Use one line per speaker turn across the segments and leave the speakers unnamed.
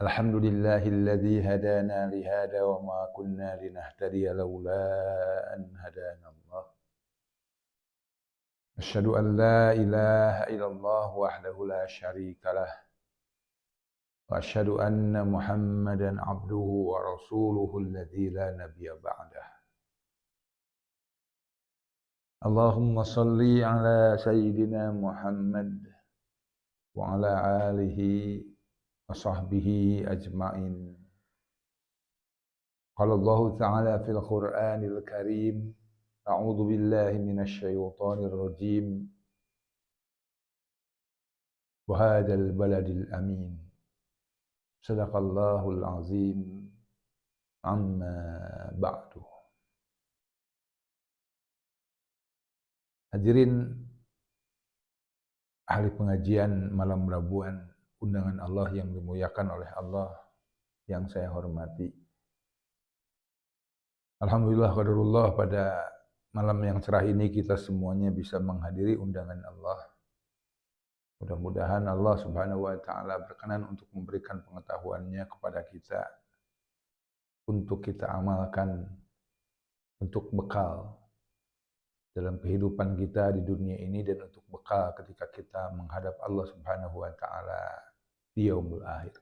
Alhamdulillahilladzi hadana li hada wa ma kunna linahtadiya laula an hadana Allah. Asyhadu an la ilaha illallah wahdahu la syarika lah. Wa asyhadu anna Muhammadan abduhu wa rasuluhu alladzi la nabiyya ba'dah. Allahumma salli ala sayyidina Muhammad wa ala alihi wa sahbihi ajma'in. Qala Allah Ta'ala fil Qur'anil Karim, a'udzu billahi minasy syaithanir rajim. Wa hadzal baladil amin. Shadaqallahul azim. Amma ba'du. Hadirin ahli pengajian malam Rabuan, undangan Allah yang dimuliakan oleh Allah yang saya hormati. Alhamdulillah qadarullah, pada malam yang cerah ini kita semuanya bisa menghadiri undangan Allah. Mudah-mudahan Allah Subhanahu wa taala berkenan untuk memberikan pengetahuannya kepada kita untuk kita amalkan, untuk bekal dalam kehidupan kita di dunia ini dan untuk bekal ketika kita menghadap Allah Subhanahu wa taala di yaumul akhir.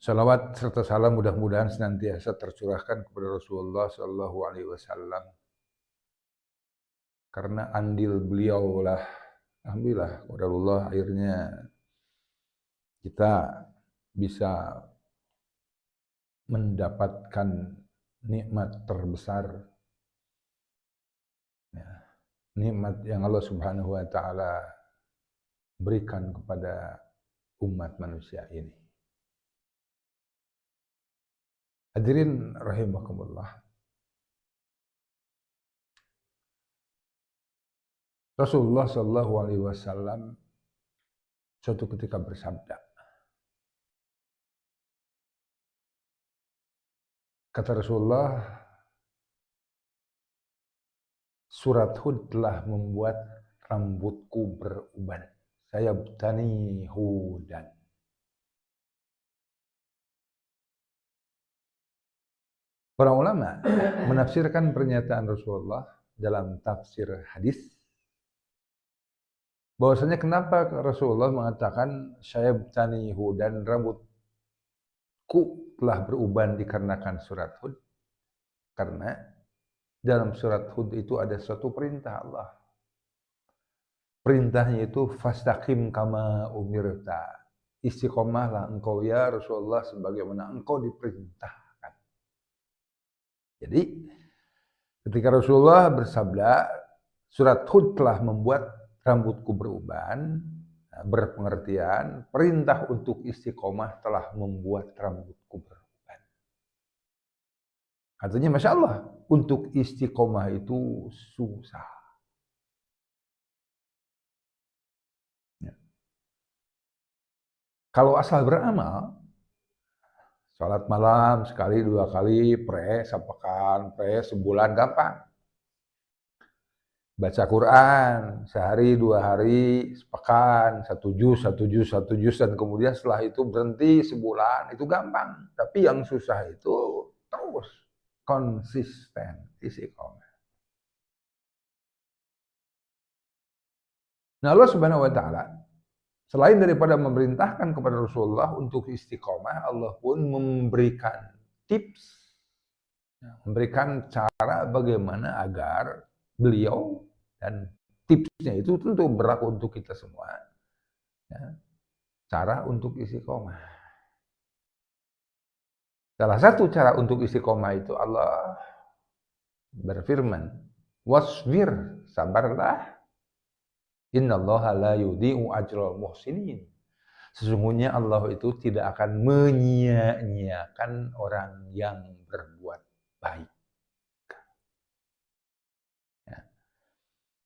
Salawat serta salam mudah-mudahan senantiasa tercurahkan kepada Rasulullah sallallahu alaihi wasallam. Karena andil beliaulah, alhamdulillah, qadarullah, akhirnya kita bisa mendapatkan nikmat terbesar, ya, nikmat yang Allah Subhanahu wa taala berikan kepada umat manusia ini. Hadirin rahimakumullah. Rasulullah sallallahu alaihi wasallam suatu ketika bersabda, kata Rasulullah, surat Hud telah membuat rambutku beruban. Saya butani hudan. Para ulama menafsirkan pernyataan Rasulullah dalam tafsir hadis, bahwasanya kenapa Rasulullah mengatakan saya butani hudan, rambutku telah beruban dikarenakan surat Hud. Karena dalam surat Hud itu ada suatu perintah Allah. Perintahnya itu fastaqim kama umirta. Istiqomahlah engkau ya Rasulullah sebagaimana engkau diperintahkan. Jadi ketika Rasulullah bersabda surat Hud telah membuat rambutku beruban, berpengertian perintah untuk istiqomah telah membuat rambutku beruban. Artinya Masya Allah, untuk istiqomah itu susah. Ya. Kalau asal beramal, salat malam sekali, dua kali, sepekan, sebulan, gampang. Baca Quran sehari, dua hari, sepekan, satu juz, dan kemudian setelah itu berhenti sebulan, itu gampang. Tapi yang susah itu terus konsisten, istiqomah. Nah, Allah Subhanahu wa taala selain daripada memerintahkan kepada Rasulullah untuk istiqomah, Allah pun memberikan tips, memberikan cara bagaimana agar beliau, dan tipsnya itu tentu berlaku untuk kita semua, ya, cara untuk istiqomah. Salah satu cara untuk istiqomah itu Allah berfirman, wasbir, sabarlah, innallaha la yudhi'u ajral muhsinin. Sesungguhnya Allah itu tidak akan menyia-nyiakan orang yang berbuat baik. Ya.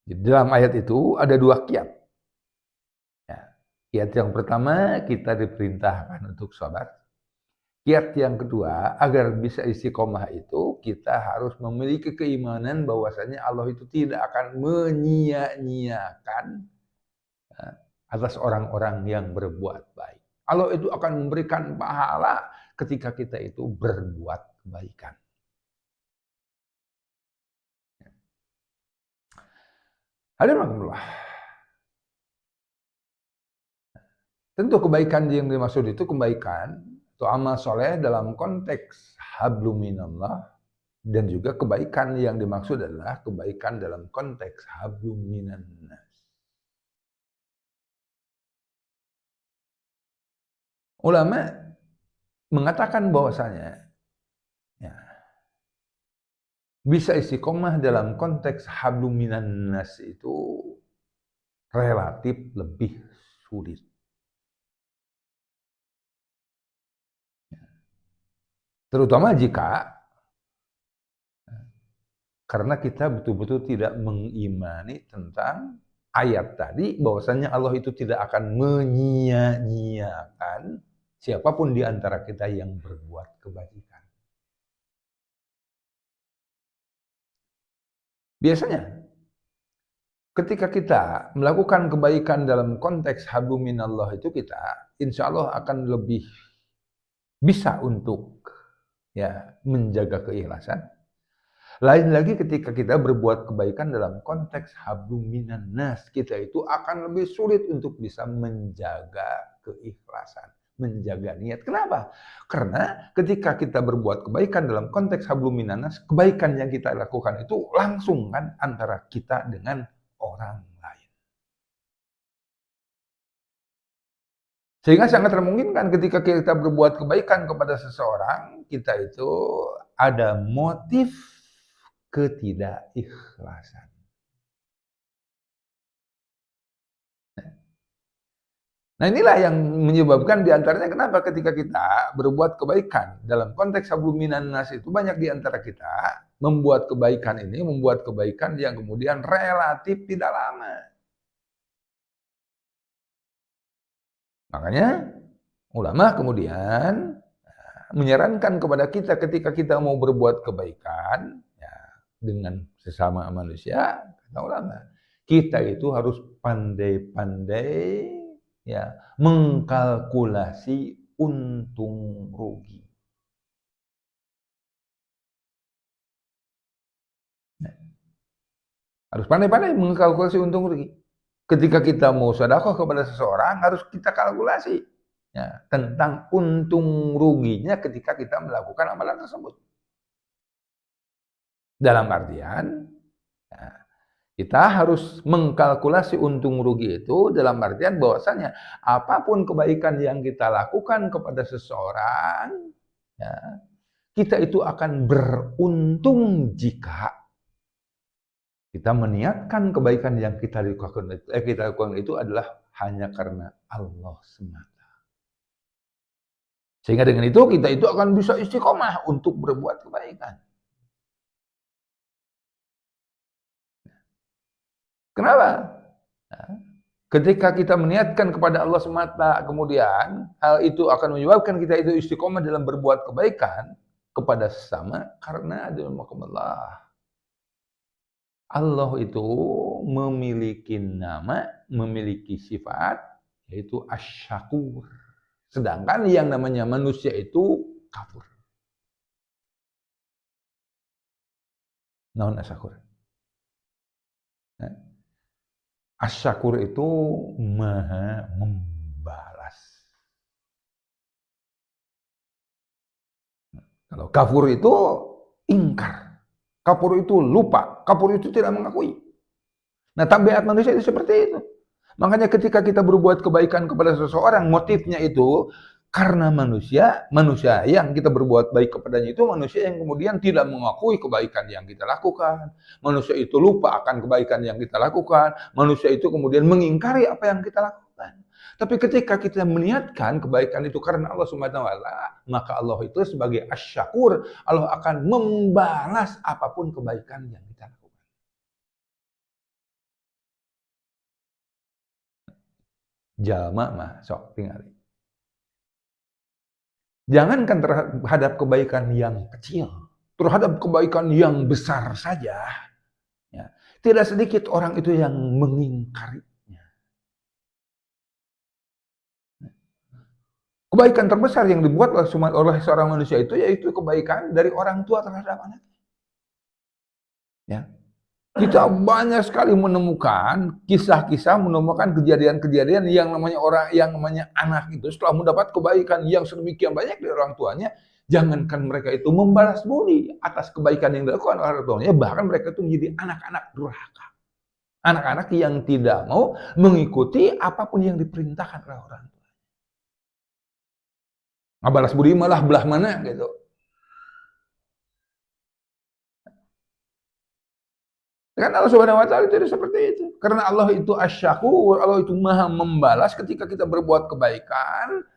Di dalam ayat itu ada dua qiyat. Ya. Qiyat yang pertama, kita diperintahkan untuk sabar. Qiyat yang kedua, agar bisa istiqomah itu kita harus memiliki keimanan bahwasanya Allah itu tidak akan menyia-nyiakan atas orang-orang yang berbuat baik. Allah itu akan memberikan pahala ketika kita itu berbuat kebaikan. Hadirin, tentu kebaikan yang dimaksud itu kebaikan atau amal soleh dalam konteks hablum minallah, dan juga kebaikan yang dimaksud adalah kebaikan dalam konteks hablum minannas. Ulama mengatakan bahwasanya ya, bisa istiqomah dalam konteks hablum minannas itu relatif lebih sulit. Terutama jika karena kita betul-betul tidak mengimani tentang ayat tadi bahwasanya Allah itu tidak akan menyia-nyiakan siapapun di antara kita yang berbuat kebaikan. Biasanya ketika kita melakukan kebaikan dalam konteks hablum minallah itu kita insya Allah akan lebih bisa untuk ya menjaga keikhlasan. Lain lagi ketika kita berbuat kebaikan dalam konteks hablum minannas, kita itu akan lebih sulit untuk bisa menjaga keikhlasan, menjaga niat. Kenapa? Karena ketika kita berbuat kebaikan dalam konteks hablum minannas, kebaikan yang kita lakukan itu langsung kan antara kita dengan orang lain. Sehingga sangat memungkinkan ketika kita berbuat kebaikan kepada seseorang, kita itu ada motif ketidakikhlasan. Nah inilah yang menyebabkan diantaranya kenapa ketika kita berbuat kebaikan dalam konteks hablum minannas itu banyak diantara kita membuat kebaikan ini, membuat kebaikan yang kemudian relatif tidak lama. Makanya ulama kemudian menyarankan kepada kita ketika kita mau berbuat kebaikan dengan sesama manusia, kata ulama, kita itu harus pandai-pandai ya mengkalkulasi untung rugi. Harus pandai-pandai mengkalkulasi untung rugi. Ketika kita mau sedekah kepada seseorang, harus kita kalkulasi ya, tentang untung ruginya ketika kita melakukan amalan tersebut. Dalam artian, ya, kita harus mengkalkulasi untung rugi itu dalam artian bahwasanya apapun kebaikan yang kita lakukan kepada seseorang, ya, kita itu akan beruntung jika kita meniatkan kebaikan yang kita lakukan itu adalah hanya karena Allah semata. Sehingga dengan itu kita itu akan bisa istiqomah untuk berbuat kebaikan. Kenapa? Ketika kita meniatkan kepada Allah semata, kemudian hal itu akan menyebabkan kita itu istiqomah dalam berbuat kebaikan kepada sesama karena Allah itu memiliki nama, memiliki sifat yaitu asy-syakur. Sedangkan yang namanya manusia itu kafur. Naon asy-syakur? Asy-syakur itu maha membalas. Kalau kafur itu ingkar. Kafur itu lupa. Kafur itu tidak mengakui. Nah, tabiat manusia itu seperti itu. Makanya ketika kita berbuat kebaikan kepada seseorang, motifnya itu karena manusia yang kita berbuat baik kepadanya itu manusia yang kemudian tidak mengakui kebaikan yang kita lakukan. Manusia itu lupa akan kebaikan yang kita lakukan. Manusia itu kemudian mengingkari apa yang kita lakukan. Tapi ketika kita meniatkan kebaikan itu karena Allah Subhanahu wa taala, maka Allah itu sebagai asy-syakur, Allah akan membalas apapun kebaikan yang kita lakukan. Jalma mah sok tingali. Jangankan terhadap kebaikan yang kecil, terhadap kebaikan yang besar saja, ya, tidak sedikit orang itu yang mengingkarinya. Kebaikan terbesar yang dibuat oleh seorang manusia itu yaitu kebaikan dari orang tua terhadap anak. Ya. Kita banyak sekali menemukan kisah-kisah, menemukan kejadian-kejadian yang namanya anak itu setelah mendapat kebaikan yang sedemikian banyak dari orang tuanya, jangankan mereka itu membalas budi atas kebaikan yang dilakukan oleh orang tuanya, bahkan mereka itu menjadi anak-anak durhaka. Anak-anak yang tidak mau mengikuti apapun yang diperintahkan oleh orang tua. Nggak balas budi malah belah mana gitu. Kan Allah Subhanahu wa taala tidak seperti itu. Karena Allah itu asy-syakur, Allah itu Maha membalas ketika kita berbuat kebaikan.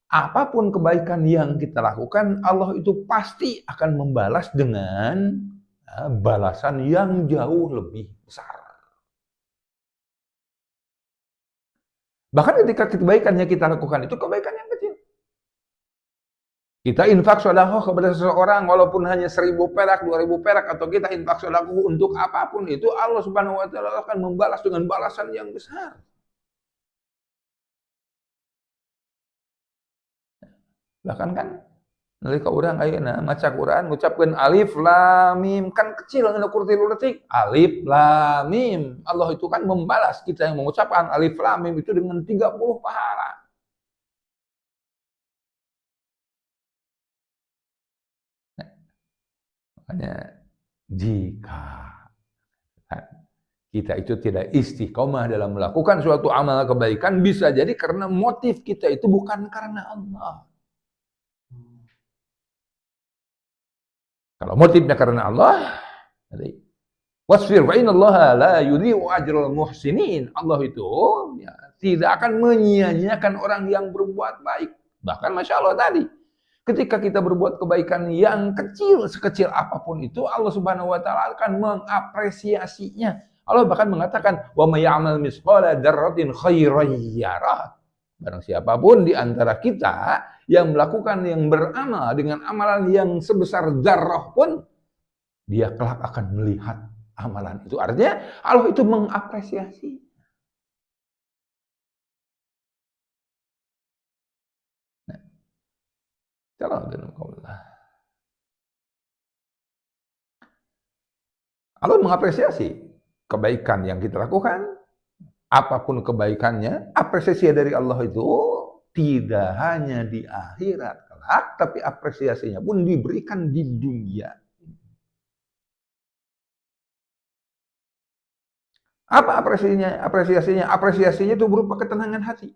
Apapun kebaikan yang kita lakukan, Allah itu pasti akan membalas dengan balasan yang jauh lebih besar. Bahkan ketika kebaikan yang kita lakukan itu kebaikan yang kecil. Kita infak sedekah kepada seseorang walaupun hanya 1.000 perak, 2.000 perak, atau kita infak sedekah untuk apapun itu, Allah Subhanahu wa taala akan membalas dengan balasan yang besar. Bahkan kan nalika urang ayeuna maca Quran ngucapkeun alif lam mim, kan kecil anu ukur 3 detik. Alif lam mim. Allah itu kan membalas kita yang mengucapkan alif lam mim itu dengan 30 pahala. Makanya jika kita itu tidak istiqomah dalam melakukan suatu amal kebaikan, bisa jadi karena motif kita itu bukan karena Allah. Kalau motifnya karena Allah, wasfir fa innallaha la yudhi'u ajral muhsinin. Allah itu ya, tidak akan menyia-nyiakan orang yang berbuat baik. Bahkan Masya Allah tadi, ketika kita berbuat kebaikan yang kecil, sekecil apapun itu, Allah Subhanahu wa taala akan mengapresiasinya. Allah bahkan mengatakan, "Wa may ya'mal mithqala dzarratin khairan yarah." Barang siapapun di antara kita yang melakukan, yang beramal dengan amalan yang sebesar dzarrah pun, dia kelak akan melihat amalan itu. Artinya Allah itu mengapresiasi. Allah mengapresiasi kebaikan yang kita lakukan, apapun kebaikannya, apresiasi dari Allah itu tidak hanya di akhirat kelak, tapi apresiasinya pun diberikan di dunia. Apa apresiasinya? Apresiasinya itu berupa ketenangan hati.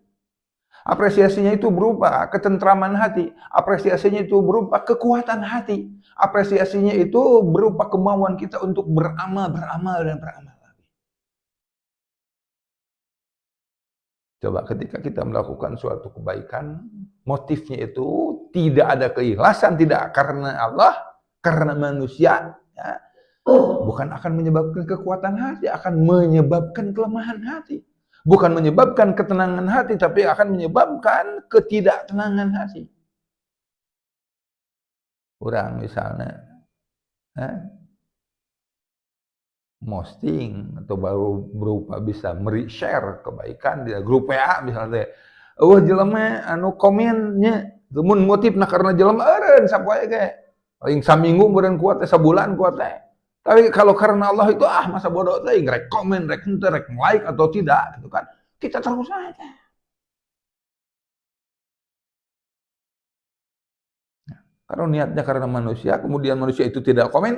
Apresiasinya itu berupa ketentraman hati. Apresiasinya itu berupa kekuatan hati. Apresiasinya itu berupa kemauan kita untuk beramal, dan beramal lagi. Coba ketika kita melakukan suatu kebaikan, motifnya itu tidak ada keikhlasan, tidak karena Allah, karena manusia, ya, bukan akan menyebabkan kekuatan hati, akan menyebabkan kelemahan hati. Bukan menyebabkan ketenangan hati, tapi akan menyebabkan ketidaktenangan hati. Orang misalnya posting atau baru berupa bisa share kebaikan di grup WA misalnya. Jelema anu komennya mun motifna karena jelema eureun sapoe ge. Paling saminggu meureun kuat teh, sabulan kuat teh. Tapi kalau karena Allah itu masa bodoh teh rek komen, rek henteu, rek like atau tidak gitu kan. Kita terus aja. Kalau niatnya karena manusia, kemudian manusia itu tidak komen,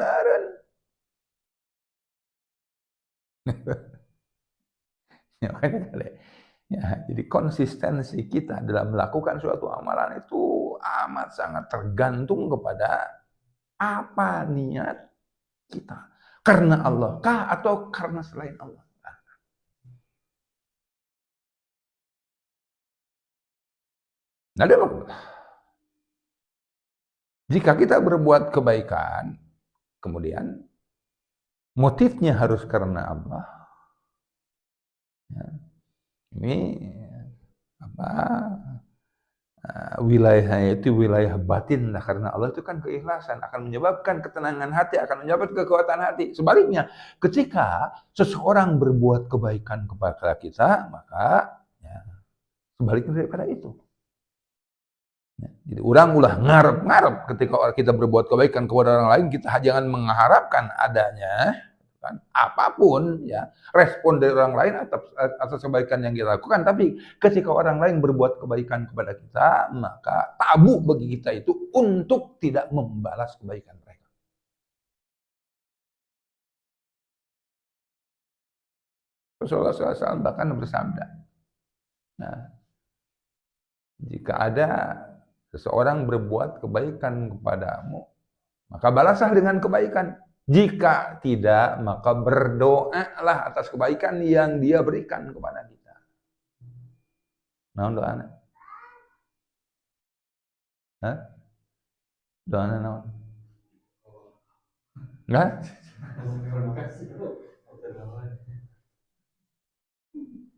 jadi konsistensi kita dalam melakukan suatu amalan itu amat sangat tergantung kepada apa niat kita. Karena Allah kah atau karena selain Allah? Nah, jika kita berbuat kebaikan, kemudian motifnya harus karena Allah. Ya, ini wilayahnya itu wilayah batin, nah, karena Allah itu kan keikhlasan akan menyebabkan ketenangan hati, akan menyebabkan kekuatan hati. Sebaliknya, ketika seseorang berbuat kebaikan kepada kita, maka ya, sebaliknya daripada itu. Jadi orang ulah ngarep-ngarep ketika kita berbuat kebaikan kepada orang lain, kita jangan mengharapkan adanya kan apapun ya respon dari orang lain atas kebaikan yang kita lakukan. Tapi ketika orang lain berbuat kebaikan kepada kita, maka tabu bagi kita itu untuk tidak membalas kebaikan mereka. Rasulullah SAW bahkan bersabda, nah, jika ada seseorang berbuat kebaikan kepadamu, maka balaslah dengan kebaikan. Jika tidak, maka berdoalah atas kebaikan yang dia berikan kepada kita. Naon doana? Hah? Doana naon? Enggak?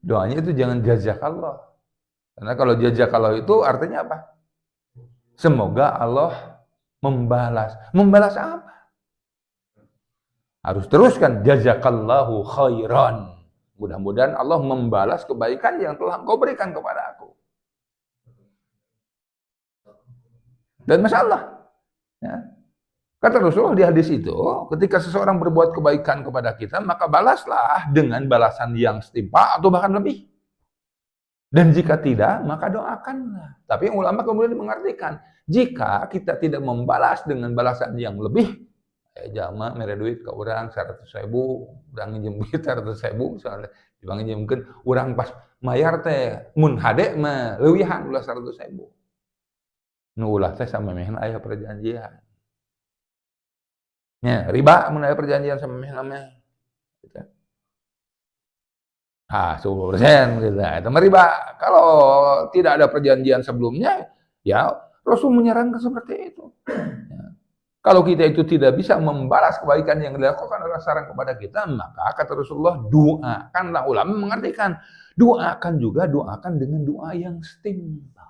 Doanya itu jangan jazakallah. Karena kalau jazakallah itu artinya apa? Semoga Allah membalas. Membalas apa? Harus teruskan jazakallahu khairan. Mudah-mudahan Allah membalas kebaikan yang telah Engkau berikan kepada aku. Dan masalah. Ya. Kata Rasulullah di hadis itu, ketika seseorang berbuat kebaikan kepada kita, maka balaslah dengan balasan yang setimpal atau bahkan lebih. Dan jika tidak, maka doakanlah. Tapi ulama kemudian mengartikan, jika kita tidak membalas dengan balasan yang lebih, jama mere duit ke orang 100.000, urang nginjem duit 100.000, misalnya dipanginjemkeun urang pas mayar teh mun hade mah leuwihan ulah 100.000. Nu ulah teh samemehna aya perjanjian. Nya riba mun aya perjanjian samemehna mah. Gitu. 10% gitu. Itu mah riba. Kalau tidak ada perjanjian sebelumnya, ya Rasul menyarankan seperti itu. Ya. Kalau kita itu tidak bisa membalas kebaikan yang dilakukan oleh saran kepada kita, maka kata Rasulullah, doakanlah. Ulama mengartikan, doakan dengan doa yang setimpal.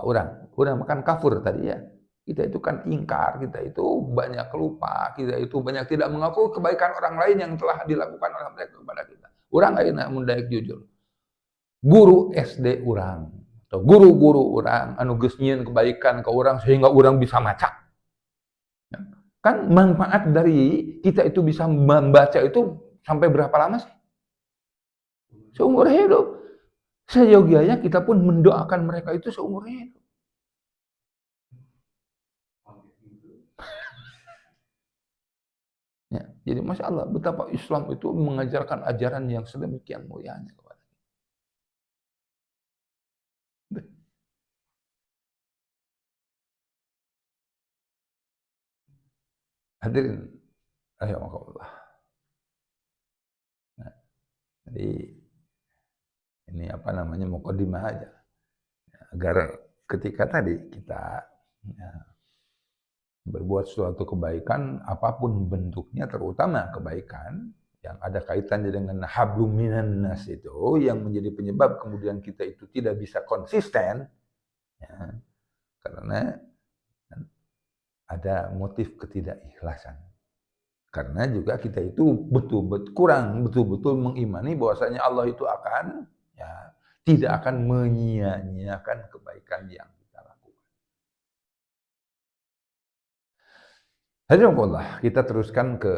Orang makan kafur tadi ya. Kita itu kan ingkar, kita itu banyak lupa, kita itu banyak tidak mengaku kebaikan orang lain yang telah dilakukan oleh mereka kepada kita. Orang lain mun daek jujur. Guru SD orang atau guru-guru orang anu geus nyieun kebaikan ke orang sehingga orang bisa maca. Kan manfaat dari kita itu bisa membaca itu sampai berapa lama sih? Seumur hidup. Seyogianya kita pun mendoakan mereka itu seumur hidup. Ya, jadi Masya Allah, betapa Islam itu mengajarkan ajaran yang sedemikian mulianya. Hadirin, rahimakumullah. Nah, jadi ini apa namanya mukadimah aja, agar ketika tadi kita ya, berbuat suatu kebaikan, apapun bentuknya, terutama kebaikan yang ada kaitannya dengan hablum minan nas itu, yang menjadi penyebab kemudian kita itu tidak bisa konsisten, ya, karena ada motif ketidakikhlasan. Karena juga kita itu kurang betul-betul mengimani bahwasanya Allah itu akan ya tidak akan menyia-nyiakan kebaikan yang kita lakukan. Alhamdulillah, kita teruskan ke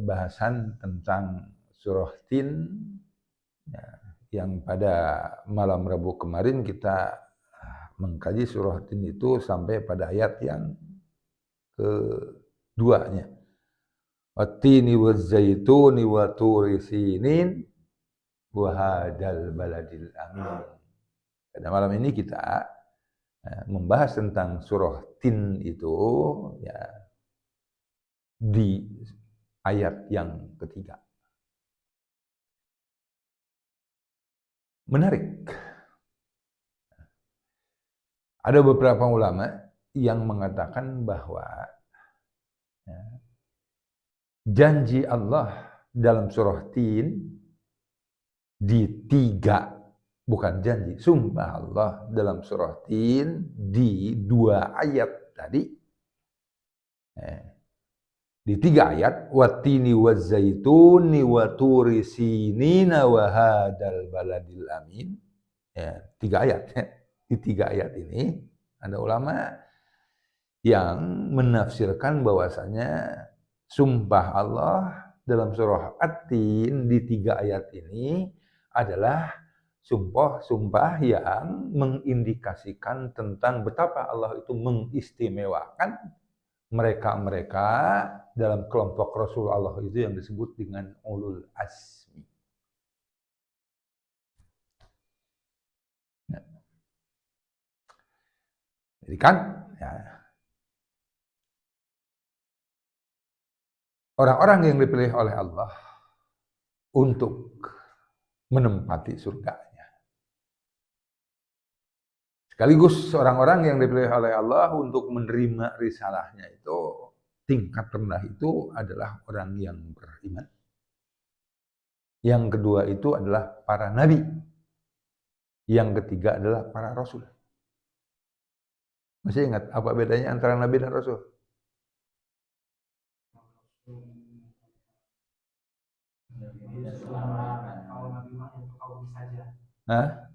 bahasan tentang surah Tin ya, yang pada malam Rabu kemarin kita mengkaji surah Tin itu sampai pada ayat yang keduanya. At-tini waz-zaituni wa turi sinin wa hadzal baladil amin. Pada malam ini kita membahas tentang surah Tin itu ya di ayat yang ketiga. Menarik. Ada beberapa ulama yang mengatakan bahwa ya, janji Allah dalam surah Tin di tiga, bukan janji, sumpah Allah dalam surah Tin di 2 ayat tadi, di 3 ayat, wattini wazzaituni wa turi sinina wa hadzal baladil amin. Ya, 3 ayat. Di 3 ayat ini ada ulama yang menafsirkan bahwasanya sumpah Allah dalam surah At-Tin di 3 ayat ini adalah sumpah yang mengindikasikan tentang betapa Allah itu mengistimewakan mereka-mereka dalam kelompok Rasul Allah itu yang disebut dengan ulul azmi. Jadi kan ya, orang-orang yang dipilih oleh Allah untuk menempati surganya. Sekaligus orang-orang yang dipilih oleh Allah untuk menerima risalahnya itu, tingkat rendah itu adalah orang yang beriman. Yang kedua itu adalah para nabi. Yang ketiga adalah para rasul. Masih ingat apa bedanya antara nabi dan rasul? Hah?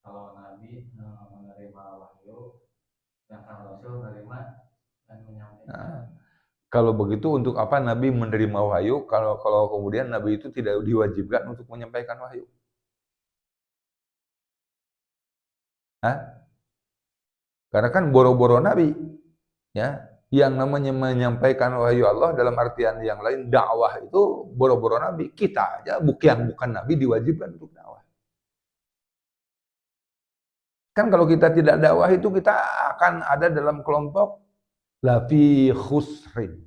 Kalau nabi menerima wahyu, yang rasul menerima dan menyampaikan.
Nah, kalau begitu untuk apa nabi menerima wahyu kalau kemudian nabi itu tidak diwajibkan untuk menyampaikan wahyu? Hah? Karena kan boro-boro nabi, ya, yang namanya menyampaikan wahyu Allah dalam artian yang lain dakwah itu boro-boro nabi. Kita aja bukan nabi diwajibkan untuk dakwah. Kan kalau kita tidak dakwah itu kita akan ada dalam kelompok lafi khusrin.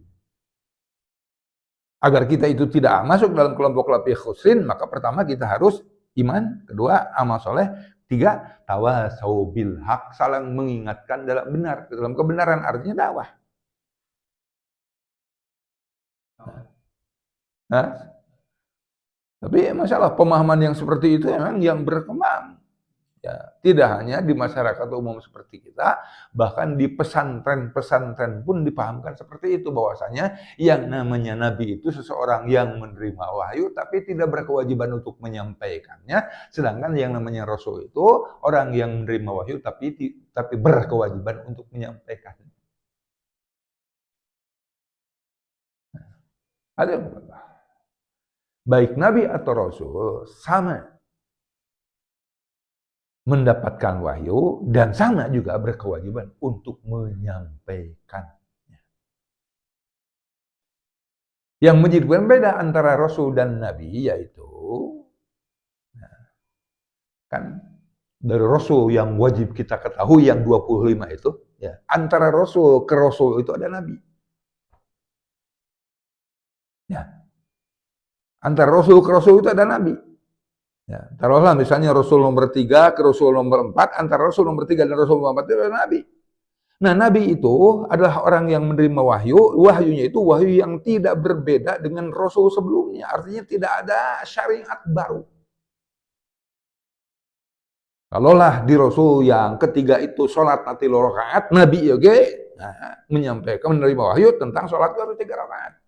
Agar kita itu tidak masuk dalam kelompok lafi khusrin, maka pertama kita harus iman, kedua amal soleh, 3 tawasau bil haq, saling mengingatkan dalam benar, dalam kebenaran artinya dakwah. Nah, tapi masalah pemahaman yang seperti itu memang yang berkembang. Ya, tidak hanya di masyarakat umum seperti kita, bahkan di pesantren-pesantren pun dipahamkan seperti itu, bahwasanya yang namanya nabi itu seseorang yang menerima wahyu tapi tidak berkewajiban untuk menyampaikannya, sedangkan yang namanya rasul itu orang yang menerima wahyu tapi berkewajiban untuk menyampaikannya. Ada yang baik nabi atau rasul sama mendapatkan wahyu dan sama juga berkewajiban untuk menyampaikannya. Yang menjadikan beda antara rasul dan nabi yaitu kan dari rasul yang wajib kita ketahui yang 25 itu, ya, antara rasul ke rasul itu ada nabi. Ya. Antara rasul ke rasul itu ada nabi. Ya, taruhlah misalnya Rasul nomor 3 ke Rasul nomor 4, antara Rasul nomor 3 dan Rasul nomor 4 itu adalah Nabi. Nah, Nabi itu adalah orang yang menerima wahyu, wahyunya itu wahyu yang tidak berbeda dengan Rasul sebelumnya, artinya tidak ada syariat baru. Kalaulah di Rasul yang ketiga itu sholat nanti 2 rakaat, Nabi menyampaikan menerima wahyu tentang sholat baru 3 rakaat.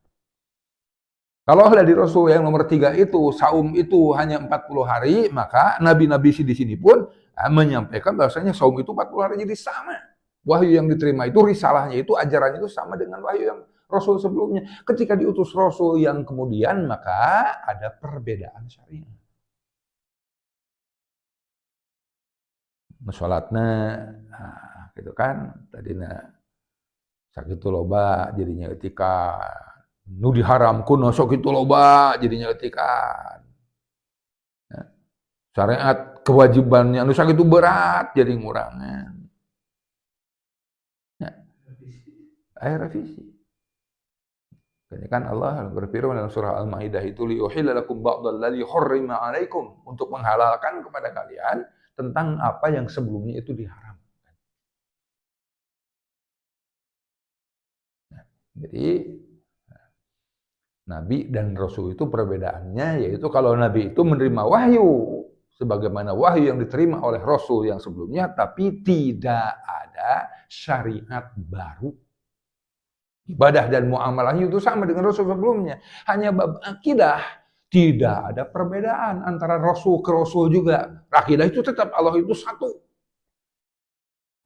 Kalau di Rasul yang nomor 3 itu, saum itu hanya 40 hari, maka nabi-nabi di sini pun menyampaikan bahwasanya saum itu 40 hari, jadi sama. Wahyu yang diterima itu, risalahnya itu, ajarannya itu sama dengan wahyu yang Rasul sebelumnya. Ketika diutus Rasul yang kemudian, maka ada perbedaan syariat. Sholatnya, nah, gitu kan, tadinya sakit loba, jadinya etika. Nu diharamkan sok itu loba jadinya etikan. Ya. Syariat kewajibannya nu sak itu berat jadi ngurangan. Ya. Revisi. Kan Allah berfirman dalam surah Al-Maidah itu liyuhilla lakum ba'dal ladzi hurrima 'alaikum, untuk menghalalkan kepada kalian tentang apa yang sebelumnya itu diharamkan. Nah, jadi Nabi dan Rasul itu perbedaannya, yaitu kalau Nabi itu menerima wahyu sebagaimana wahyu yang diterima oleh Rasul yang sebelumnya, tapi tidak ada syariat baru. Ibadah dan muamalahnya itu sama dengan Rasul sebelumnya. Hanya bab akidah, Tidak ada perbedaan antara Rasul ke Rasul juga. Akidah itu tetap Allah itu satu.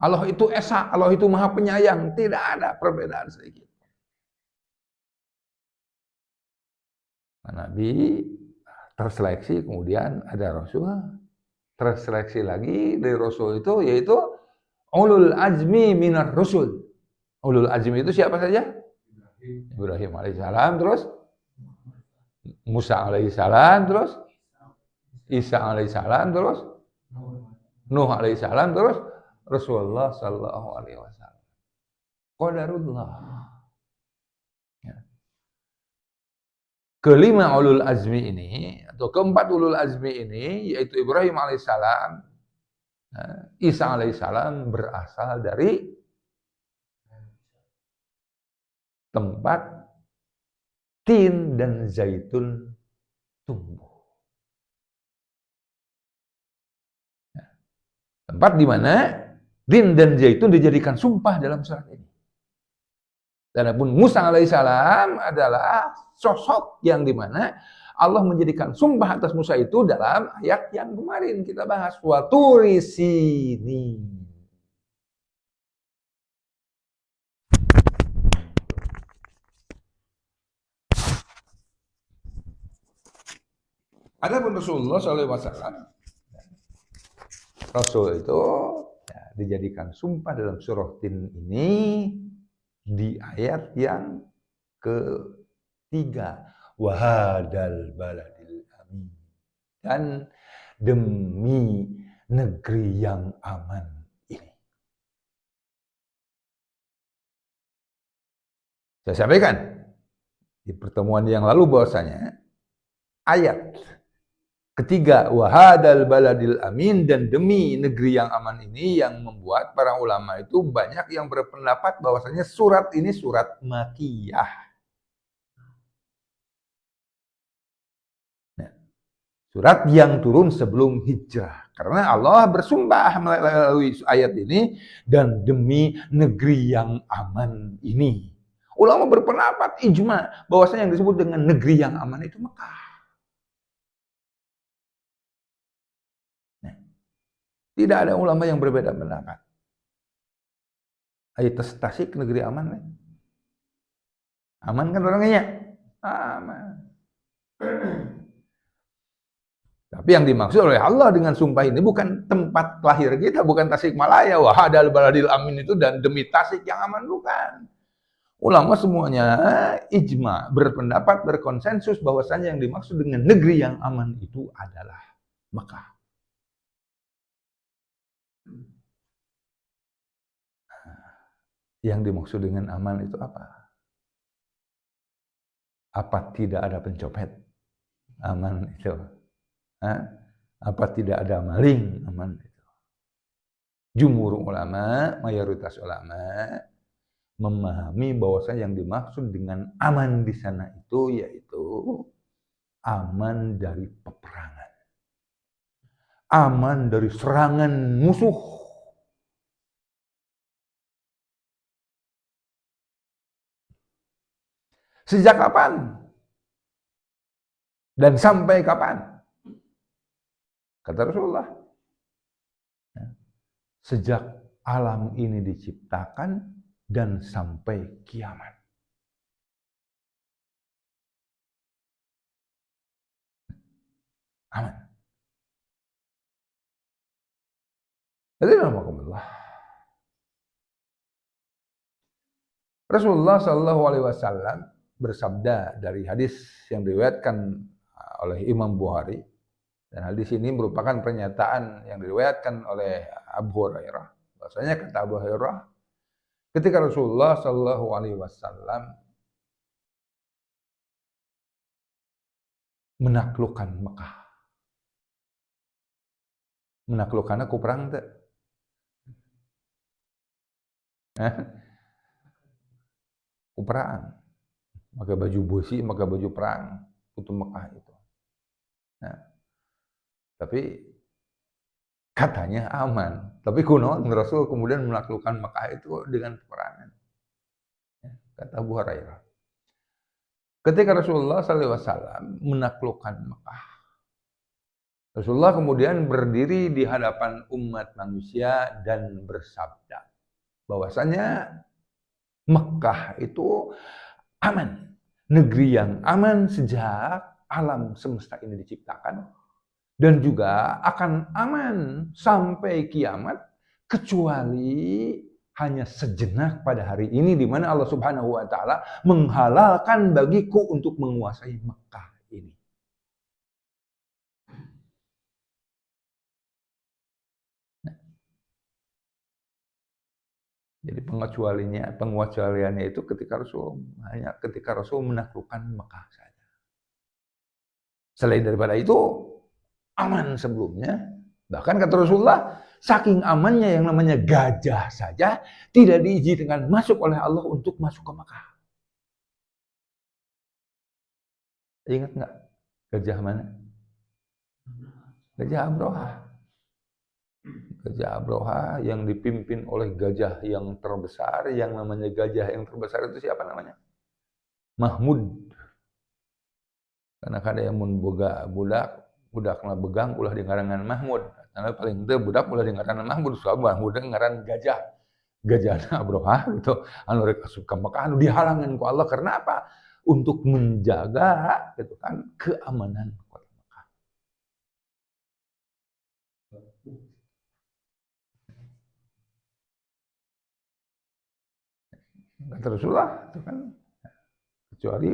Allah itu Esa, Allah itu Maha Penyayang. Tidak ada perbedaan sedikit. Nabi terseleksi, kemudian ada Rasul. Terseleksi lagi dari Rasul itu, yaitu Ulul Azmi minar Rusul. Ulul Azmi itu siapa saja? Ibrahim alaihissalam, terus Musa alaihissalam, terus Isa alaihissalam, terus Nuh alaihissalam, terus Rasulullah sallallahu alaihi wasallam. Qadarullah. Ya. Kelima ulul azmi ini, atau keempat ulul azmi ini, yaitu Ibrahim alaihissalam, Isa alaihissalam, berasal dari tempat tin dan zaitun tumbuh. Tempat di mana tin dan zaitun dijadikan sumpah dalam surat ini. Adapun Musa alaihissalam adalah sosok yang di mana Allah menjadikan sumpah atas Musa itu dalam ayat yang kemarin kita bahas, wa turi sinin. Adapun Rasulullah SAW, Rasul itu ya, dijadikan sumpah dalam surah Tin ini di ayat yang ketiga, wahadal baladil amin, dan demi negeri yang aman ini. Saya sampaikan di pertemuan yang lalu bahwasanya ayat ketiga, wahadal baladil amin, dan demi negeri yang aman ini, yang membuat para ulama itu banyak yang berpendapat bahwasanya surat ini surat Makkiyah. Nah, surat yang turun sebelum hijrah. Karena Allah bersumpah melalui ayat ini, dan demi negeri yang aman ini. Ulama berpendapat ijma bahwasanya yang disebut dengan negeri yang aman itu Mekah. Tidak ada ulama yang berbeda pendapat. Ayo tes Tasik negeri aman kan? Aman kan orangnya? Aman. Tapi yang dimaksud oleh Allah dengan sumpah ini bukan tempat lahir kita, bukan Tasikmalaya, wahadal baladil amin itu dan demi Tasik yang aman, bukan. Ulama semuanya ijma, berpendapat, berkonsensus bahwasanya yang dimaksud dengan negeri yang aman itu adalah Mekah. Yang dimaksud dengan aman itu apa? Apa tidak ada pencopet? Aman itu. Apa tidak ada maling? Aman itu. Jumhur ulama, mayoritas ulama memahami bahwasanya yang dimaksud dengan aman di sana itu yaitu aman dari peperangan. Aman dari serangan musuh. Sejak kapan? Dan sampai kapan? Kata Rasulullah, sejak alam ini diciptakan dan sampai kiamat. Aman. Jadi alhamdulillah. Rasulullah Shallallahu Alaihi Wasallam bersabda dari hadis yang diriwayatkan oleh Imam Bukhari, dan hadis ini merupakan pernyataan yang diriwayatkan oleh Abu Hurairah. Bahasanya kata Abu Hurairah, ketika Rasulullah Shallallahu Alaihi Wasallam menaklukkan Mekah, menaklukkan aku perang tak? Aku perang. Maka baju besi, maka baju perang, itu Mekah itu. Nah, tapi katanya aman. Tapi kuno Rasul kemudian menaklukkan Mekah itu dengan peperangan. Kata Abu Hurairah. Ketika Rasulullah SAW menaklukkan Mekah, Rasulullah kemudian berdiri di hadapan umat manusia dan bersabda bahwasanya Mekah itu aman, negeri yang aman sejak alam semesta ini diciptakan, dan juga akan aman sampai kiamat, kecuali hanya sejenak pada hari ini di mana Allah Subhanahu wa taala menghalalkan bagiku untuk menguasai Mekah ini. Jadi pengecualiannya itu ketika Rasul menaklukkan Mekah saja. Selain daripada itu aman sebelumnya. Bahkan kata Rasulullah, saking amannya yang namanya gajah saja tidak diizinkan masuk oleh Allah untuk masuk ke Mekah. Ingat nggak gajah mana? Gajah Abroha. Gajah Abroha yang dipimpin oleh gajah yang terbesar, yang namanya gajah yang terbesar itu siapa namanya? Mahmud. Karena kada yang mun boga budakna begang ulah di ngarangan Mahmud. Karena paling teu budak ulah di ngarangan Mahmud, soalnya Mahmud ngaran gajah. Gajahna Abroha gitu. Anu rek asup ka Mekah anu dihalangan ku Allah karena apa? Untuk menjaga gitu kan keamanan kota Mekah. Kata Rasulullah itu kan kecuali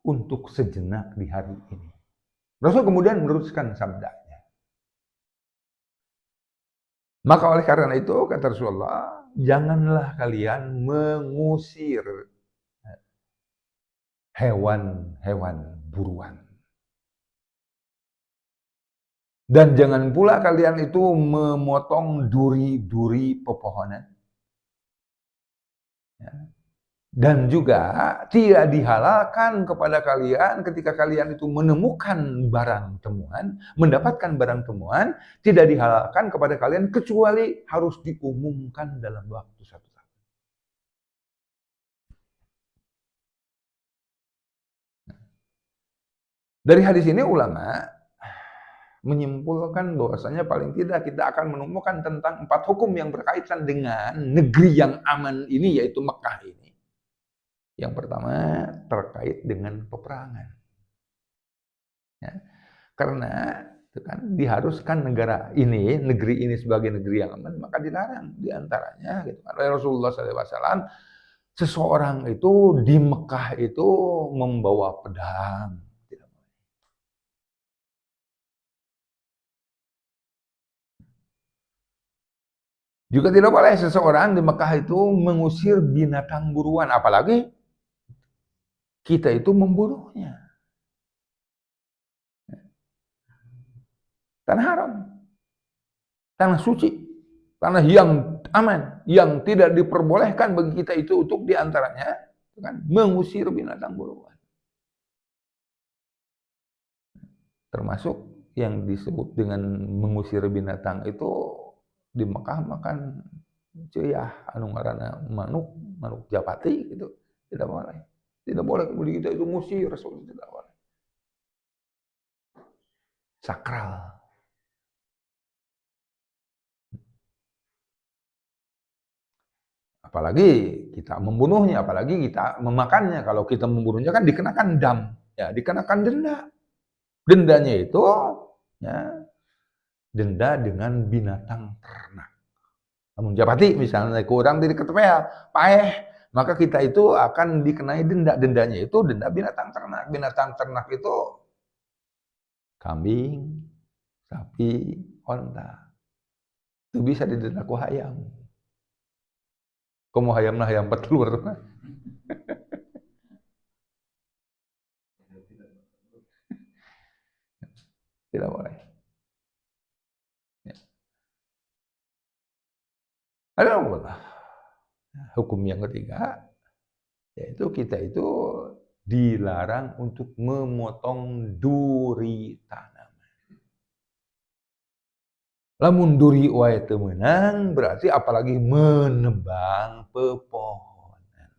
untuk sejenak di hari ini. Rasul kemudian meneruskan sabdanya. Maka oleh karena itu kata Rasulullah, janganlah kalian mengusir hewan-hewan buruan. Dan jangan pula kalian itu memotong duri-duri pepohonan. Ya. Dan juga tidak dihalalkan kepada kalian ketika kalian itu menemukan barang temuan, mendapatkan barang temuan, tidak dihalalkan kepada kalian kecuali harus diumumkan dalam waktu satu tahun. Dari hadis ini ulama menyimpulkan bahwasanya paling tidak kita akan menemukan tentang 4 hukum yang berkaitan dengan negeri yang aman ini, yaitu Mekah ini. Yang pertama terkait dengan peperangan. Ya, karena itu kan diharuskan negeri ini sebagai negeri yang aman, maka dilarang diantaranya gitu. Oleh Rasulullah SAW, seseorang itu di Mekah itu membawa pedang. Juga tidak boleh seseorang di Mekah itu mengusir binatang buruan, apalagi kita itu membunuhnya. Tanah haram, tanah suci, tanah yang aman, yang tidak diperbolehkan bagi kita itu untuk diantaranya kan, mengusir binatang buruan. Termasuk yang disebut dengan mengusir binatang itu di Mekah makan ceyah anu ngaranna manuk japati gitu, tidak boleh. Tidak boleh kemudian kita itu ngusir, Rasul tidak boleh. Sakral. Apalagi kita membunuhnya, apalagi kita memakannya. Kalau kita membunuhnya kan dikenakan dam, ya dikenakan denda. Dendanya itu ya denda dengan binatang ternak. Namun japati misalnya kurang dari ketepea, paeh, maka kita itu akan dikenai denda. Dendanya itu denda binatang ternak. Binatang ternak itu kambing, sapi, onta. Itu bisa didenda ku hayam. Komo hayam lah hayam petelur. Tidak boleh. Ya. Ada hukum yang ketiga, yaitu kita itu dilarang untuk memotong duri tanaman. Lamun duri wae teu meunang, berarti apalagi menebang pepohonan.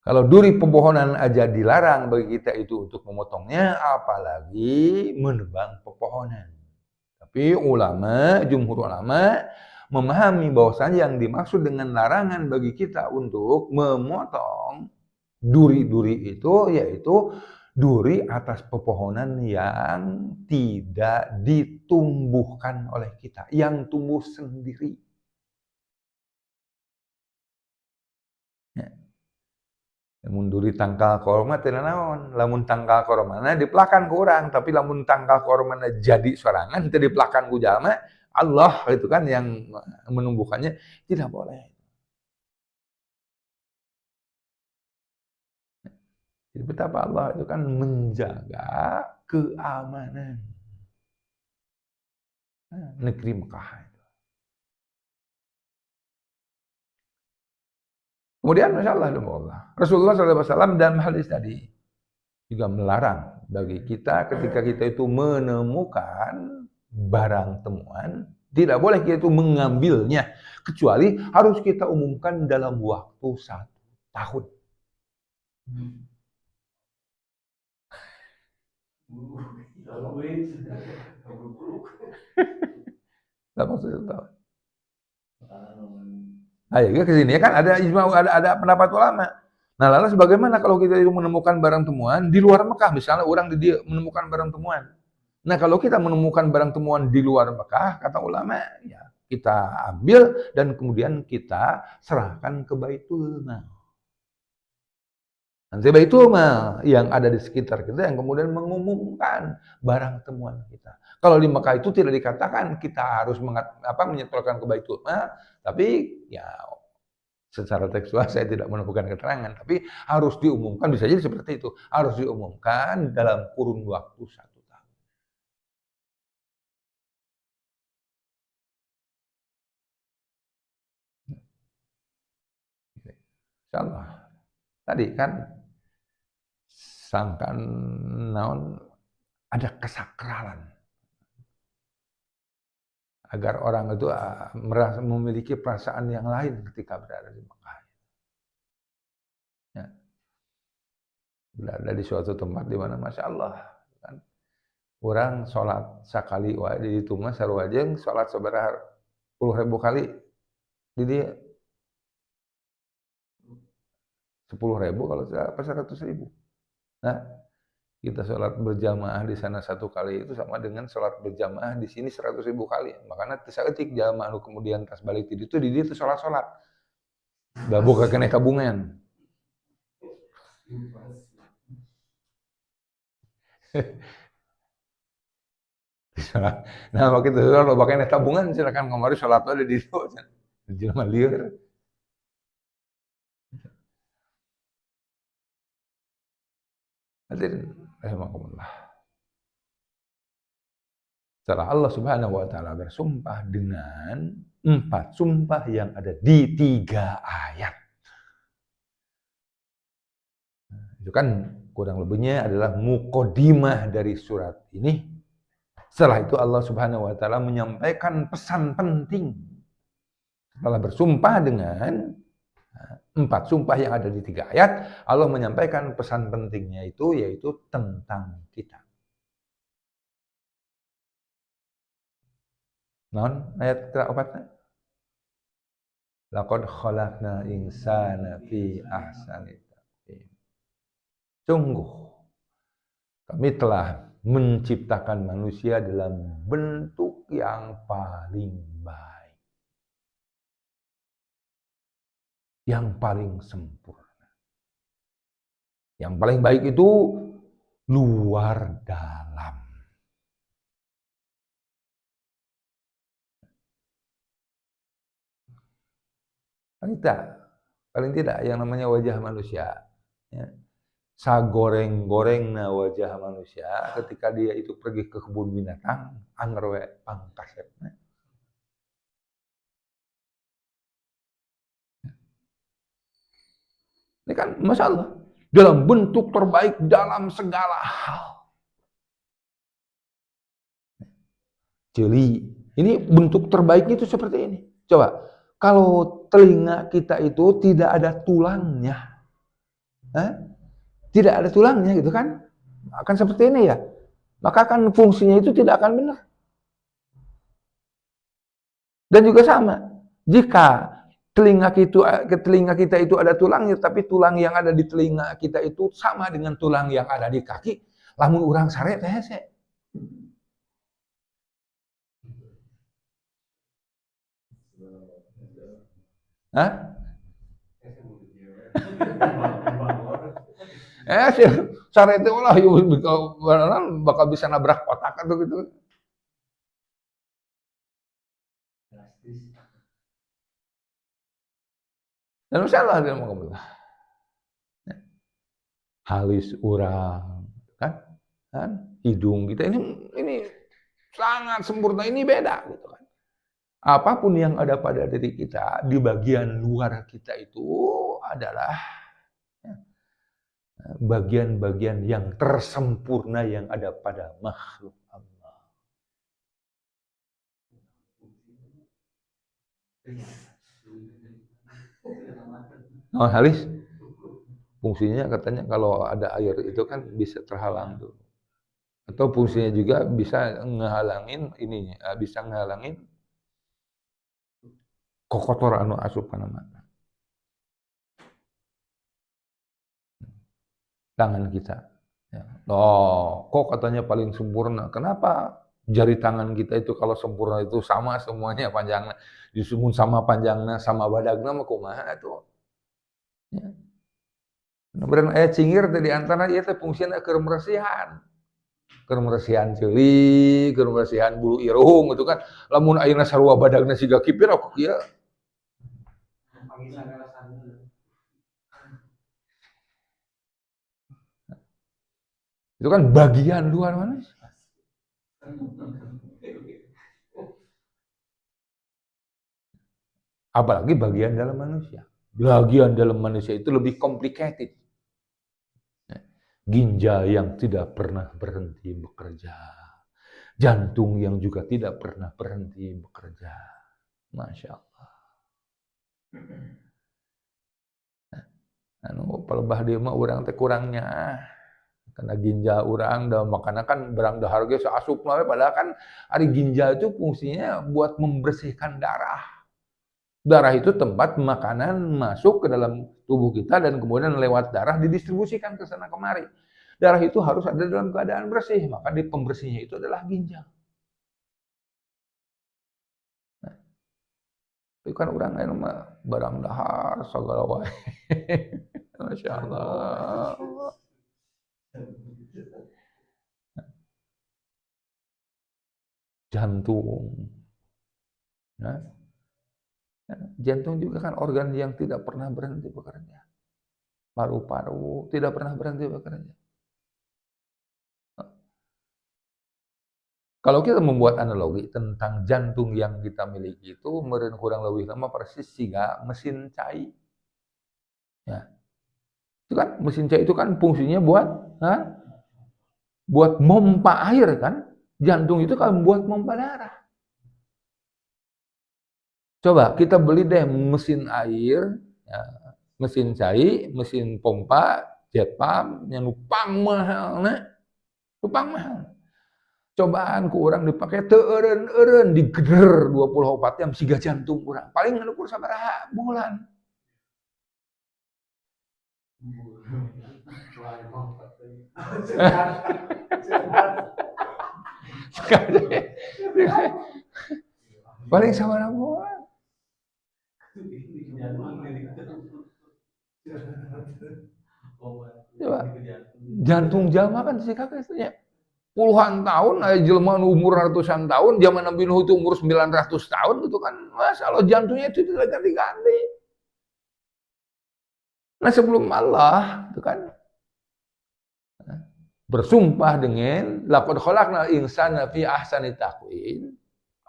Kalau duri pepohonan aja dilarang bagi kita itu untuk memotongnya, apalagi menebang pepohonan. Tapi jumhur ulama memahami bahwasanya yang dimaksud dengan larangan bagi kita untuk memotong duri-duri itu yaitu duri atas pepohonan yang tidak ditumbuhkan oleh kita, yang tumbuh sendiri. Lamun duri tangkal korma teu naon, lamun tangkal kormana dipelakan ku urang, tapi lamun tangkal kormana jadi sorangan teu dipelakan ku jalma, Allah itu kan yang menumbuhkannya, tidak boleh. Jadi betapa Allah itu kan menjaga keamanan negeri Mekah. Kemudian Masya Allah, Rasulullah SAW dalam hadis tadi juga melarang bagi kita ketika kita itu menemukan barang temuan, tidak boleh kita itu mengambilnya, kecuali harus kita umumkan dalam waktu 1 tahun. Dalam waktu 1 tahun. Ayo ke sini kan ada ijma, ada pendapat ulama. Nah, lalu bagaimana kalau kita menemukan barang temuan di luar Mekah, misalnya orang menemukan barang temuan. Nah, kalau kita menemukan barang temuan di luar Mekah, kata ulama, ya kita ambil dan kemudian kita serahkan ke Baitul Mal. Nanti Baitul Mal yang ada di sekitar kita yang kemudian mengumumkan barang temuan kita. Kalau di Mekah itu tidak dikatakan kita harus menyetorkan ke Baitul Mal, tapi ya secara tekstual saya tidak menemukan keterangan, tapi harus diumumkan, bisa jadi seperti itu, harus diumumkan dalam kurun waktu 1 tahun. Insyaallah. Tadi kan sangkan naon ada kesakralan. Agar orang itu merasa memiliki perasaan yang lain ketika berada di Mekah. Ya. Berada di suatu tempat di mana Masya Allah, kan, orang sholat sekali di itu mah sarua jeung sholat sabaraha 10.000 kali di dia 10.000 kalau tidak apa 100.000. Nah, kita sholat berjamaah di sana 1 kali itu sama dengan sholat berjamaah di sini 100.000 kali. Makanya saeutik jamaah nu kemudian tas balik di dia itu sholat. Da boga kene kabungan. Nah, waktu itu kalau bakal tabungan silakan kemarin sholat ada di situ. Jelema lieur. Hadirin rahimakumullah. Setelah Allah Subhanahu wa taala bersumpah dengan 4 sumpah yang ada di 3 ayat. Itu kan kurang lebihnya adalah muqaddimah dari surat ini. Setelah itu Allah Subhanahu wa taala menyampaikan pesan penting. Setelah bersumpah dengan 4 sumpah yang ada di 3 ayat, Allah menyampaikan pesan pentingnya itu yaitu tentang kita. Non ayat ke-4. Laqad khalaqna insana fi ahsani taqwim. Sungguh kami telah menciptakan manusia dalam bentuk yang paling baik. Yang paling sempurna. Yang paling baik itu luar dalam. Paling tidak yang namanya wajah manusia, ya, sagoreng-gorengna wajah manusia ketika dia itu pergi ke kebun binatang, anger we pangkasepna. Ini kan Masya Allah, dalam bentuk terbaik dalam segala hal. Jadi, ini bentuk terbaiknya itu seperti ini. Coba, kalau telinga kita itu tidak ada tulangnya, Tidak ada tulangnya gitu kan. Akan seperti ini ya. Maka kan fungsinya itu tidak akan benar. Dan juga sama. Jika telinga kita itu ada tulangnya, tapi tulang yang ada di telinga kita itu sama dengan tulang yang ada di kaki, lamun urang sare teh hese. Hah? Sare teh ulah bakal bisa nabrak otak atau gitu. Dan masalah dia mau ngomong. Halis urang, kan? Hidung kita ini sangat sempurna, ini beda gitu kan. Apapun yang ada pada diri kita, di bagian luar kita itu adalah bagian-bagian yang tersempurna yang ada pada makhluk Allah. Oh, Halis, fungsinya katanya kalau ada air itu kan bisa terhalang tuh. Atau fungsinya juga bisa ngehalangin ini, bisa ngehalangin kokotor anu asup kana mata. Tangan kita. Ya. Oh, kok katanya paling sempurna. Kenapa jari tangan kita itu kalau sempurna itu sama semuanya panjangnya, disumun sama panjangnya, sama badagna mah kumaha atuh. Ya. Beneran aya cingir teh di antara ieu teh fungsina keur meresihan. Keur meresihan ceulik, keur meresihan bulu irung gitu kan. Lamun ayeuna sarua badagna siga kipir kok kieu. Itu kan bagian luar manusia. Apalagi bagian dalam manusia. Bagian dalam manusia itu lebih complicated. Ginjal yang tidak pernah berhenti bekerja. Jantung yang juga tidak pernah berhenti bekerja. Masya Allah. Pelebah dia mah urang teh kurangnya. Karena ginjal urang da makana kan berang dahar ge saasup mah padahal kan ari ginjal itu fungsinya buat membersihkan darah. Darah itu tempat makanan masuk ke dalam tubuh kita dan kemudian lewat darah didistribusikan ke sana kemari. Darah itu harus ada dalam keadaan bersih, maka di pembersihnya itu adalah ginjal. Nah, itu kan urang aya mah barang dahar sagala wae. Masya Allah. Jantung. Nah, jantung juga kan organ yang tidak pernah berhenti bekerja. Paru-paru tidak pernah berhenti bekerja. Kalau kita membuat analogi tentang jantung yang kita miliki itu meureun kurang lebih lama persis siga mesin cai. Ya. Itu kan mesin cai itu kan fungsinya buat mompa air kan. Jantung itu kan buat mompa darah. Coba kita beli deh mesin air, ya, mesin cai, mesin pompa, jet pump, yang nupang mahal, nupang mahal. Cobaan ku orang dipakai teu eureun digeder 24 jam siga jantung urang. Paling ngukur sabaraha bulan. Paling sabaraha bulan. Coba, jantung jalma kan sih kakek ya. Puluhan tahun, jelema umur ratusan tahun, zaman Nabi Nuh itu umur 900 tahun gitu kan. Masalah jantungnya itu tidak ganti-ganti. Nah sebelum Allah itu kan bersumpah dengan laqad khalaqnal insana fi ahsani taqwim.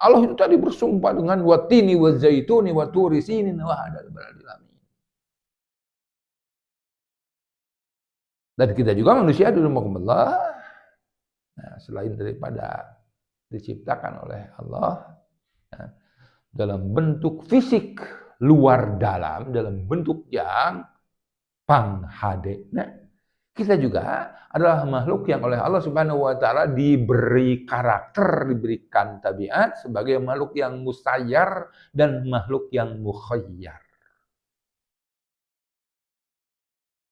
Allah itu tadi bersumpah dengan watini wa zaituni wa turi sinin wa hadal baladil amin. Dan kita juga manusia di rumah Allah. Nah, selain daripada diciptakan oleh Allah ya, dalam bentuk fisik luar dalam, dalam bentuk yang panghade. Nah, kita juga adalah makhluk yang oleh Allah Subhanahu wa taala diberi karakter, diberikan tabiat sebagai makhluk yang musayyar dan makhluk yang mukhayyar.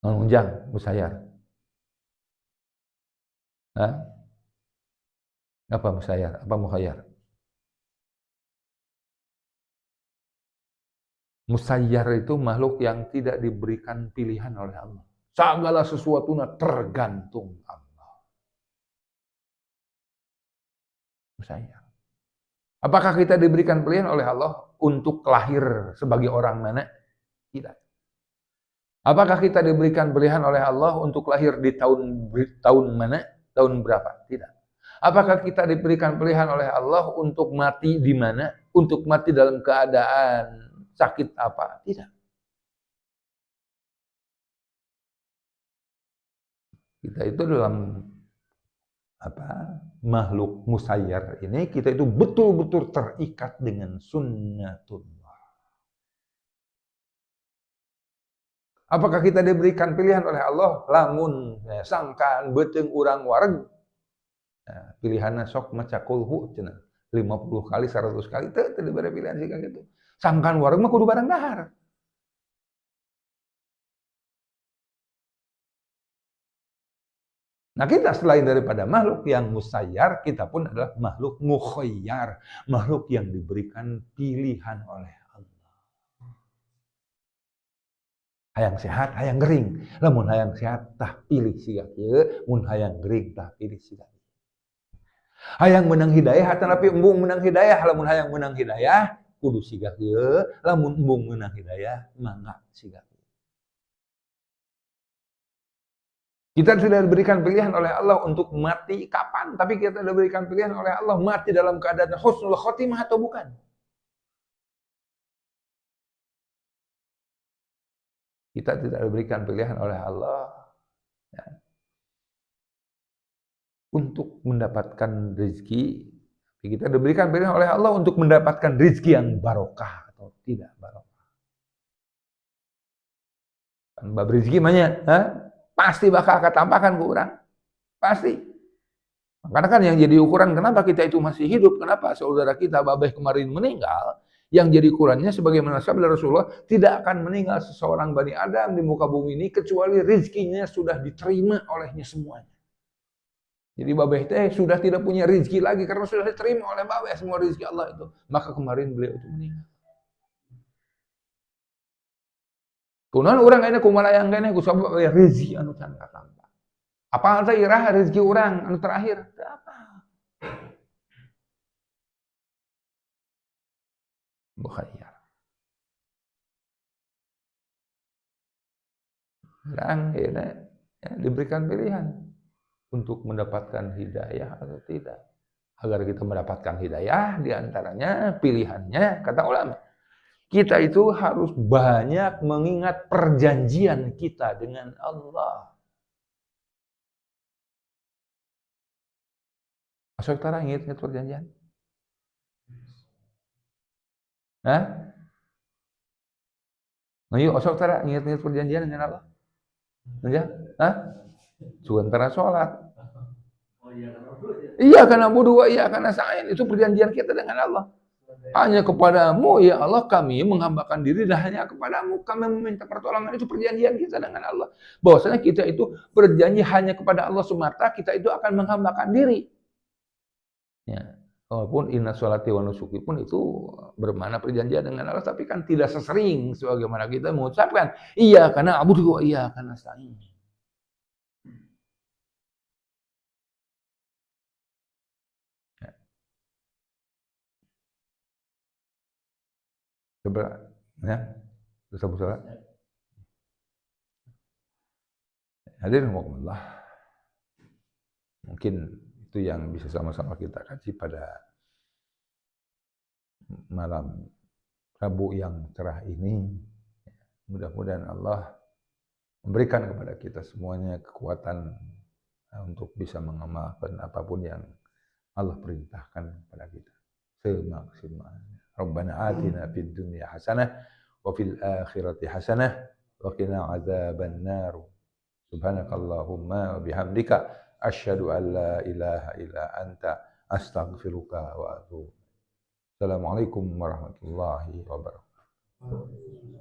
Menunjang musayyar. Hah? Apa musayyar? Apa mukhayyar? Musayyar itu makhluk yang tidak diberikan pilihan oleh Allah. Segala sesuatunya tergantung Allah. Musayyar. Apakah kita diberikan pilihan oleh Allah untuk lahir sebagai orang mana? Tidak. Apakah kita diberikan pilihan oleh Allah untuk lahir di tahun mana? Tahun berapa? Tidak. Apakah kita diberikan pilihan oleh Allah untuk mati di mana? Untuk mati dalam keadaan sakit apa? Tidak. Kita itu dalam makhluk musayyar ini, kita itu betul-betul terikat dengan sunnatullah. Apakah kita diberikan pilihan oleh Allah? Lamun sangkaan beteng urang wareg. Nah, pilihannya sok maca kulhu cenah 50 kali 100 kali teu diberi pilihan sih gitu. Sangkaan wareg mah kudu barang dahar. Nah, kita selain daripada makhluk yang musayyar, kita pun adalah makhluk mukhayyar, makhluk yang diberikan pilihan oleh Allah. Hayang sehat, hayang gering. Lamun hayang sehat, tah pilih siga kieu, mun hayang gering tah pilih siga kieu. Hayang menang hidayah, tanapi embung menang hidayah, lamun hayang menang hidayah, kudu siga kieu, lamun embung menang hidayah, mangga siga kieu. Kita sudah diberikan pilihan oleh Allah untuk mati kapan, tapi kita sudah diberikan pilihan oleh Allah mati dalam keadaan husnul khotimah atau bukan. Kita tidak diberikan pilihan oleh Allah ya, untuk mendapatkan rezeki. Kita diberikan pilihan oleh Allah untuk mendapatkan rezeki yang barokah atau tidak barokah. Bab rezeki banyak, pasti bakal ketampakan ke orang. Pasti. Karena kan yang jadi ukuran kenapa kita itu masih hidup, kenapa saudara kita babeh kemarin meninggal, yang jadi ukurannya sebagaimana sabda Rasulullah, tidak akan meninggal seseorang Bani Adam di muka bumi ini kecuali rezekinya sudah diterima olehnya semuanya. Jadi babeh teh sudah tidak punya rezeki lagi karena sudah diterima oleh babeh semua rezeki Allah itu. Maka kemarin beliau itu meninggal. Kunaon urang ayeuna kumaha yang keneh ku sabab rezeki anu can katampa. Apa teh irah rezeki urang anu terakhir? Apa? Mukhayyar. Urang ya, diberikan pilihan untuk mendapatkan hidayah atau tidak. Agar kita mendapatkan hidayah diantaranya pilihannya kata ulama. Kita itu harus banyak mengingat perjanjian kita dengan Allah. Masuk tara ingat perjanjian? Hah? Ayo osok tara ingat perjanjian dengan Allah. Ya? Hah? Sementara sholat. Iya karena budu, iya karena sa'in. Itu perjanjian kita dengan Allah. Hanya kepadamu ya Allah kami menghambakan diri dan hanya kepadamu kami meminta pertolongan. Itu perjanjian kita dengan Allah. Bahwasanya kita itu berjanji hanya kepada Allah semata, kita itu akan menghambakan diri. Ya. Walaupun inna sholati wa nusuki pun itu bermakna perjanjian dengan Allah, tapi kan tidak sesering sebagaimana kita mengucapkan iya karena abudu wa iya karena sa'in. Coba ya, bersama salat. Hadirin rahimakumullah. Mungkin itu yang bisa sama-sama kita kaji pada malam Rabu yang cerah ini. Mudah-mudahan Allah memberikan kepada kita semuanya kekuatan untuk bisa mengamalkan apapun yang Allah perintahkan kepada kita semaksimalnya. Rabbana atina fid dunya hasanah wa fil akhirati hasanah wa qina adzabannar. Subhanakallahumma wa bihamdika asyhadu an la ilaha illa anta astaghfiruka wa atubu. Assalamualaikum warahmatullahi wabarakatuh.